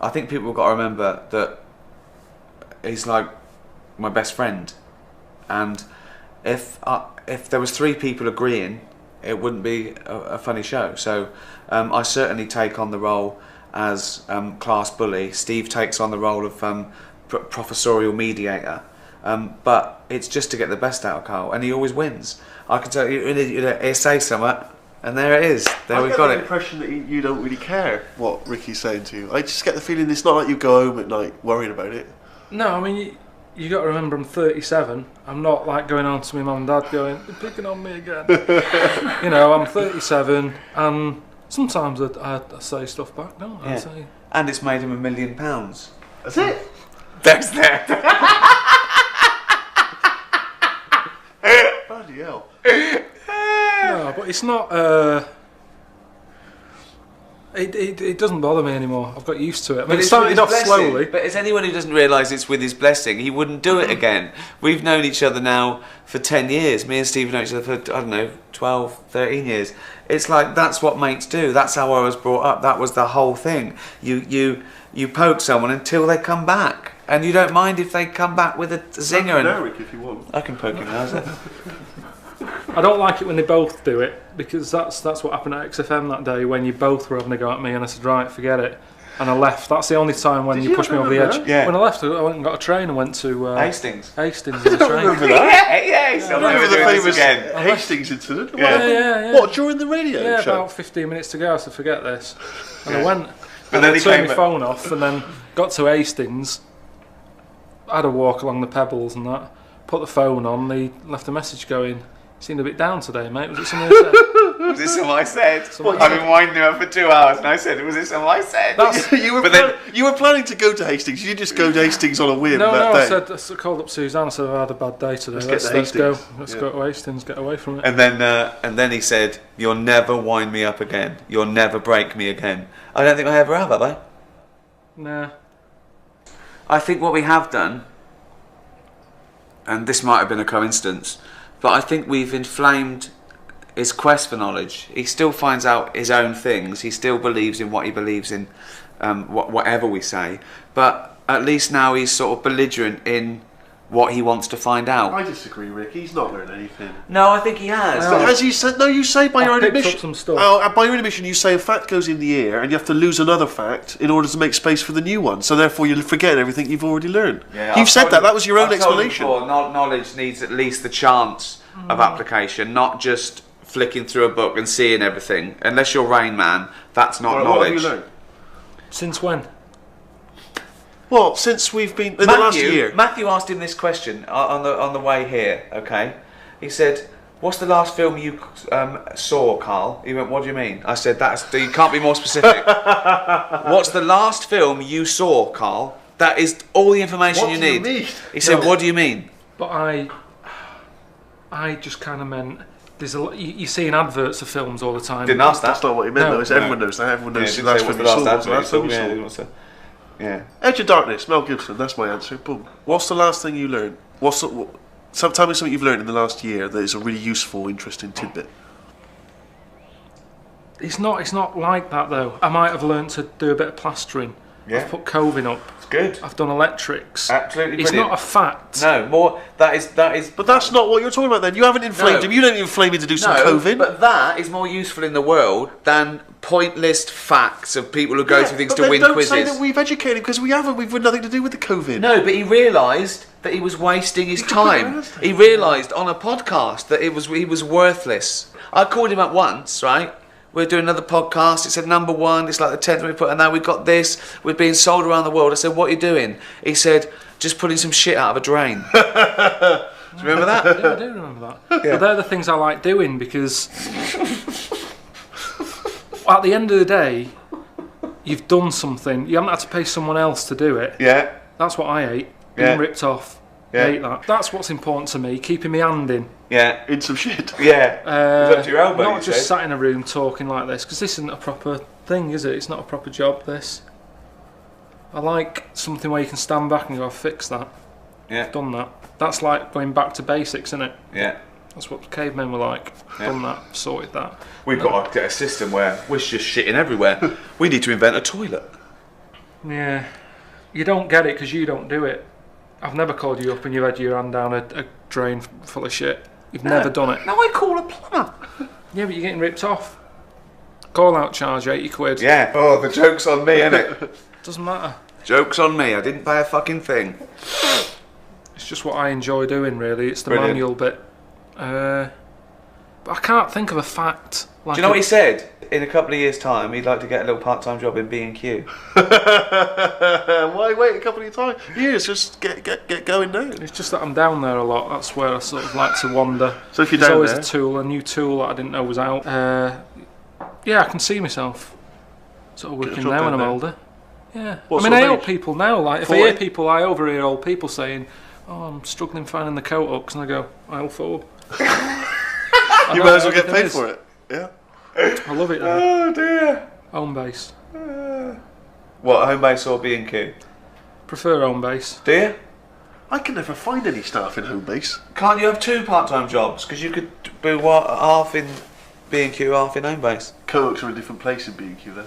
I think people have got to remember that he's like my best friend, and if there was 3 people agreeing, it wouldn't be a funny show. So I certainly take on the role as class bully. Steve takes on the role of professorial mediator. But it's just to get the best out of Karl, and he always wins. I can tell you, he'll say something, and there it is. There we've got it. I get the impression that you don't really care what Ricky's saying to you. I just get the feeling it's not like you go home at night worrying about it. No, I mean, you got to remember I'm 37. I'm not like going on to my mum and dad going, "You're picking on me again." You know, I'm 37, and sometimes I say stuff back, don't I? Yeah. And it's made him £1 million. That's it? That's that. Bloody hell. No, but it's not. It doesn't bother me anymore. I've got used to it. I mean, it started off slowly. But as anyone who doesn't realise it's with his blessing, he wouldn't do it again. We've known each other now for 10 years. Me and Steve have known each other for, I don't know, 12, 13 years. It's like, that's what mates do. That's how I was brought up. That was the whole thing. You poke someone until they come back. And you don't mind if they come back with a zinger. And Eric, if you want. I can poke him now, is it? I don't like it when they both do it, because that's what happened at XFM that day when you both were having a go at me, and I said, right, forget it, and I left. That's the only time when you pushed me over the edge. Yeah. When I left, I went and got a train and went to Hastings. Hastings on a train. Remember that? Yeah, he's not Remember the doing this famous again. Hastings incident? Yeah. What, during the radio Yeah, show? about 15 minutes to go. I said, forget this, and I went. But And then I he turned came my phone off, and then got to Hastings. I had a walk along the pebbles and that. Put the phone on. He left a message going, "You seemed a bit down today, mate. Was it something I said?" Was this something I said? Something I've been winding him up for 2 hours, and I said, was this something I said? you were planning to go to Hastings. You didn't just go to Hastings on a whim No, that day. I called up Suzanne. I said, "I've had a bad day today. Let's Let's get to go. Hastings." Let's go to Hastings. Get away from it." And then he said, "You'll never wind me up again. You'll never break me again." I don't think I ever have I? Nah. I think what we have done, and this might have been a coincidence, but I think we've inflamed his quest for knowledge. He still finds out his own things. He still believes in what he believes in, whatever we say. But at least now he's sort of belligerent in what he wants to find out. I disagree, Rick. He's not learned anything. No, I think he has. Well, As you said, no, you say by your own picked up admission. some stuff. Oh, by your own admission, you say a fact goes in the air, and you have to lose another fact in order to make space for the new one. So therefore, you'll forget everything you've already learned. Yeah, You've said that. That was your own I've told him explanation. before, knowledge needs at least the chance of application, not just flicking through a book and seeing everything. Unless you're Rain Man, that's not knowledge. What have you learned? Since when? Well, since we've been in the last year. Matthew asked him this question on the way here. Okay, he said, "What's the last film you saw, Karl?" He went, "What do you mean?" I said, "You can't be more specific." What's the last film you saw, Karl? That is all the information What you do you need. mean? He said, "What do you mean?" But I just kind of meant there's a lot. You see in adverts of films all the time. Didn't ask that. That's not what he meant, No. though. It's everyone knows that. Everyone knows Yeah, that's what's when the you saw. last That's advert when you you saw? saw. Yeah. Edge of Darkness, Mel Gibson. That's my answer. Boom. What's the last thing you learned? Tell me something you've learned in the last year that is a really useful, interesting tidbit. It's not like that though. I might have learnt to do a bit of plastering. Yeah. I've put coving up. It's good. I've done electrics. Absolutely It's brilliant. not a fact. No, more. That is. But that's not what you're talking about then. You haven't inflamed No. him. You don't inflame him to do some coving. But that is more useful in the world than pointless facts of people who go through things but to then win don't quizzes. say that we've educated him, because we haven't. We've got nothing to do with the coving. No, but he realised that he was wasting his time. He realised on a podcast that he was worthless. I called him up once, right? We're doing another podcast. It said #1. It's like the 10th we put, and now we've got this. We're being sold around the world. I said, "What are you doing?" He said, "Just putting some shit out of a drain." Do you remember that? Yeah, I do remember that. Yeah. But they're the things I like doing because at the end of the day, you've done something. You haven't had to pay someone else to do it. Yeah. That's what I hate. Yeah. Being ripped off. Yeah. I hate that. That's what's important to me. Keeping my hand in. Yeah. In some shit. Yeah. It's up to your elbow, Not you just said. sat in a room talking like this, because this isn't a proper thing, is it? It's not a proper job, this. I like something where you can stand back and go, "I've fixed that. Yeah. I've done that." That's like going back to basics, isn't it? Yeah. That's what cavemen were like. Yeah. Done that, sorted that. We've got to get a system where we're just shitting everywhere. We need to invent a toilet. Yeah. You don't get it because you don't do it. I've never called you up and you've had your hand down a drain full of shit. You've never done it. No, I call a plumber. Yeah, but you're getting ripped off. Call out charge, 80 quid. Yeah. Oh, the joke's on me, innit? Doesn't matter. Joke's on me. I didn't pay a fucking thing. It's just what I enjoy doing, really. It's the Brilliant. manual bit. But I can't think of a fact. Like Do you know what he said? In a couple of years' time, he'd like to get a little part-time job in B&Q. Why wait a couple of times? Years, just get going now. It's just that I'm down there a lot. That's where I sort of like to wander. So if you're There's down always there, a new tool that I didn't know was out. Yeah, I can see myself sort of working job there when down I'm there. older. Yeah. What I mean, sort I of help age? people now. Like, if I 40? hear people, I overhear old people saying, "Oh, I'm struggling finding the coat hooks," and I go, "I'll forward." you might as well get paid for it. Yeah. I love it. Though. Oh dear. Home base. What, home base or B&Q? Prefer home base. Do you? I can never find any staff in home base. Can't you have 2 part-time jobs? Because you could do what, half in B&Q, half in home base. Co-ops are a different place in B&Q then.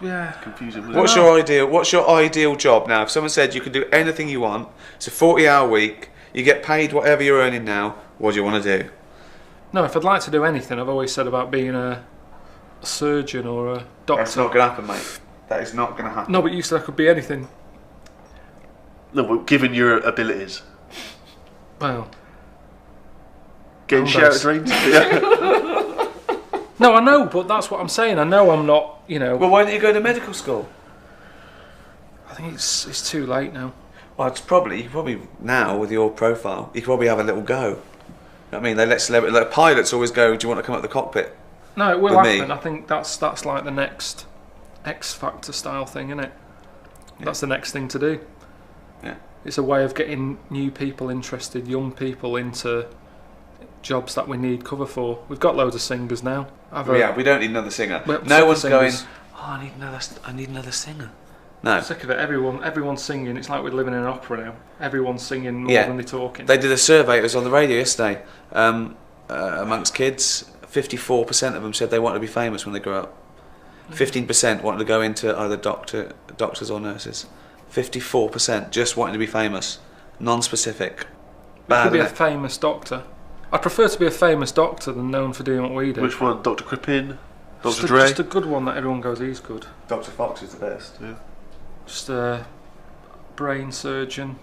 Yeah. Confusing. Isn't What's it? your ideal job now? If someone said you can do anything you want, it's a 40-hour week, you get paid whatever you're earning now, what do you want to do? No, if I'd like to do anything, I've always said about being a surgeon or a doctor. That's not going to happen, mate. That is not going to happen. No, but you said I could be anything. No, but given your abilities, Well, getting Home shout base. drains. Yeah. no, I know, but that's what I'm saying. I know I'm not, you know. Well, why don't you go to medical school? I think it's too late now. Well, you could probably now with your profile, you could probably have a little go. You know what I mean, they let celebrities, like pilots always go, "Do you want to come up the cockpit?" No, it will With me. happen. I think that's like the next X Factor style thing, isn't it? That's the next thing to do. Yeah. It's a way of getting new people interested, young people into jobs that we need cover for. We've got loads of singers now. Yeah, we don't need another singer. Well, No one's sick of going, singers. "Oh, I need another singer." No. Sick of it. Everyone's singing. It's like we're living in an opera now. Everyone's singing more Yeah. than they're talking. They did a survey, it was on the radio yesterday, amongst kids, 54% of them said they wanted to be famous when they grow up. 15% wanted to go into either doctors or nurses. 54% just wanting to be famous, non-specific. You Bad, could be a isn't it? famous doctor. I'd prefer to be a famous doctor than known for doing what we do. Which one? Dr. Crippen? Just Dr. Dre? just a good one that everyone goes, he's good. Dr. Fox is the best. Yeah. Just a brain surgeon.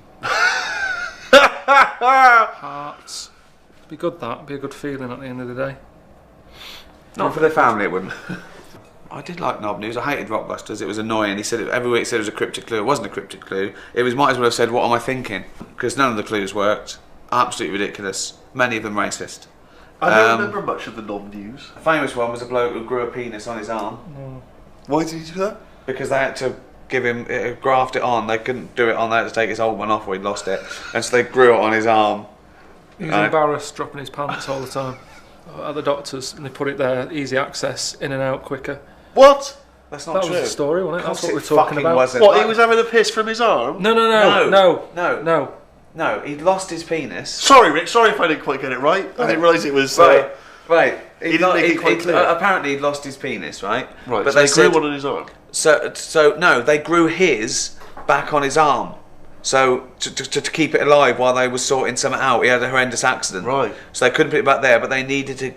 Hearts. Be good, that. Be a good feeling at the end of the day. Not for their family, it wouldn't. I did like Knob News. I hated Rockbusters. It was annoying. He said every week said it was a cryptic clue. It wasn't a cryptic clue. It was might as well have said, "What am I thinking?" Because none of the clues worked. Absolutely ridiculous. Many of them racist. I don't remember much of the Knob News. A famous one was a bloke who grew a penis on his arm Why did he do that? because they had to give him graft it on. They couldn't do it on. They had to take his old one off, or he'd lost it, and so they grew it on his arm. He was Right. embarrassed dropping his pants all the time at the doctors, and they put it there, easy access, in and out quicker. What? That's not That true. was the story, wasn't it? Of That's course what we're it talking fucking about. wasn't. What, he was having a piss from his arm? No. No, he'd lost his penis. Sorry, Rick, sorry if I didn't quite get it right. I didn't realise it was... Right. He didn't make it quite clear. Apparently he'd lost his penis, right? Right, But so they he grew said, one on his arm. So no, they grew his back on his arm. So to keep it alive while they were sorting something out, he had a horrendous accident. Right. So they couldn't put it back there, but they needed to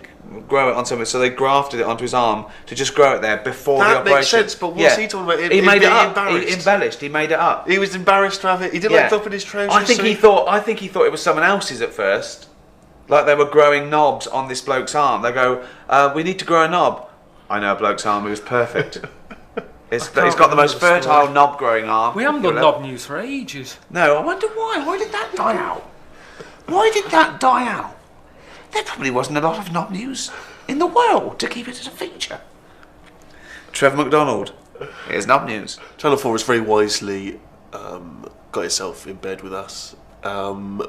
grow it on something. So they grafted it onto his arm to just grow it there before the That operation. makes sense, but what's he talking about? He Him made it being up. embarrassed? He embellished. He made it up. He was embarrassed to have it. He didn't like dropping his trousers. I think he thought it was someone else's at first. Like they were growing knobs on this bloke's arm. They go, "We need to grow a knob." I know a bloke's arm. It was perfect. He's got the most remember the story. fertile knob growing arm. We haven't done Knob News for ages. No, I wonder why. Why did that die out? Why did that die out? There probably wasn't a lot of knob news in the world to keep it as a feature. Trevor McDonald. Here's knob news. Channel 4 has very wisely got itself in bed with us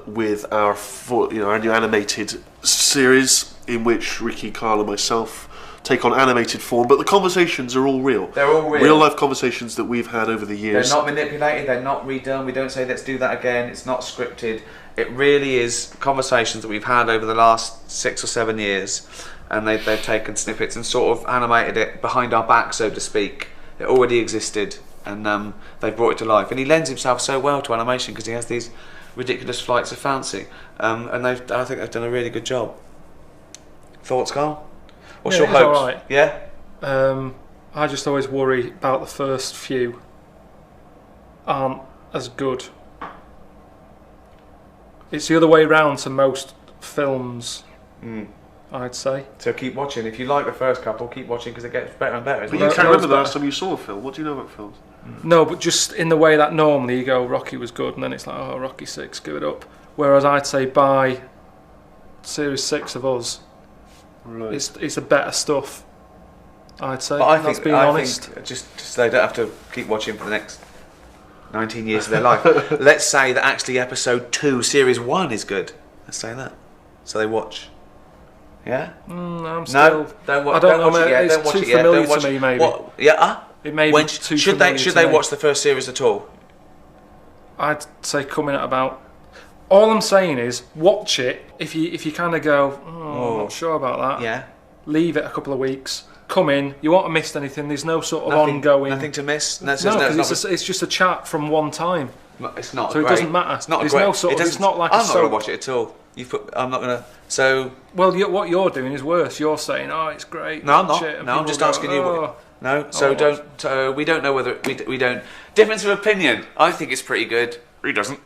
with our our new animated series in which Ricky, Karl and myself take on animated form, but the conversations are all real. They're all real. Real life conversations that we've had over the years. They're not manipulated, they're not redone, we don't say let's do that again, it's not scripted. It really is conversations that we've had over the last 6 or 7 years, and they've taken snippets and sort of animated it behind our back, so to speak. It already existed, and they've brought it to life. And he lends himself so well to animation because he has these ridiculous flights of fancy, and I think they've done a really good job. Thoughts, Carl? What's your it's hopes? all right. Yeah. I just always worry about the first few aren't as good. It's the other way round to most films, I'd say. So keep watching. If you like the first couple, keep watching because it gets better and better. But Isn't you it? can't remember the last time you saw a film. What do you know about films? No, but just in the way that normally you go, Rocky was good, and then it's like, oh, Rocky 6, give it up. Whereas I'd say by Series 6 of Us, Right. it's the better stuff, I'd say. But That's being honest. think just they don't have to keep watching for the next 19 years of their life. Let's say that actually episode 2, series 1 is good. Let's say that. So they watch. Yeah? I'm still... No, don't watch. I don't don't know, watch it yet. it's Don't watch too it yet. familiar Don't watch to me, maybe. What? Yeah. It may When be too should familiar they to me. watch the first series at all? I'd say coming at about... All I'm saying is, watch it. If you kind of go, I'm not sure about that, Yeah. leave it a couple of weeks, come in, you won't have missed anything, there's no sort of Nothing, ongoing... Nothing to miss. No, No, because it's just a chat from one time. it's not. So it great. doesn't matter. It's not There's great. no sort of- It it's doesn't- not like a I'm not going soap. to watch it at all. I'm not going to. So Well, what you're doing is worse. You're saying, oh, it's great. no, I'm watch not. it, and No, I'm people just go, asking you. "Oh." No, so watch don't. We don't know whether we don't. Difference of opinion. I think it's pretty good. He doesn't.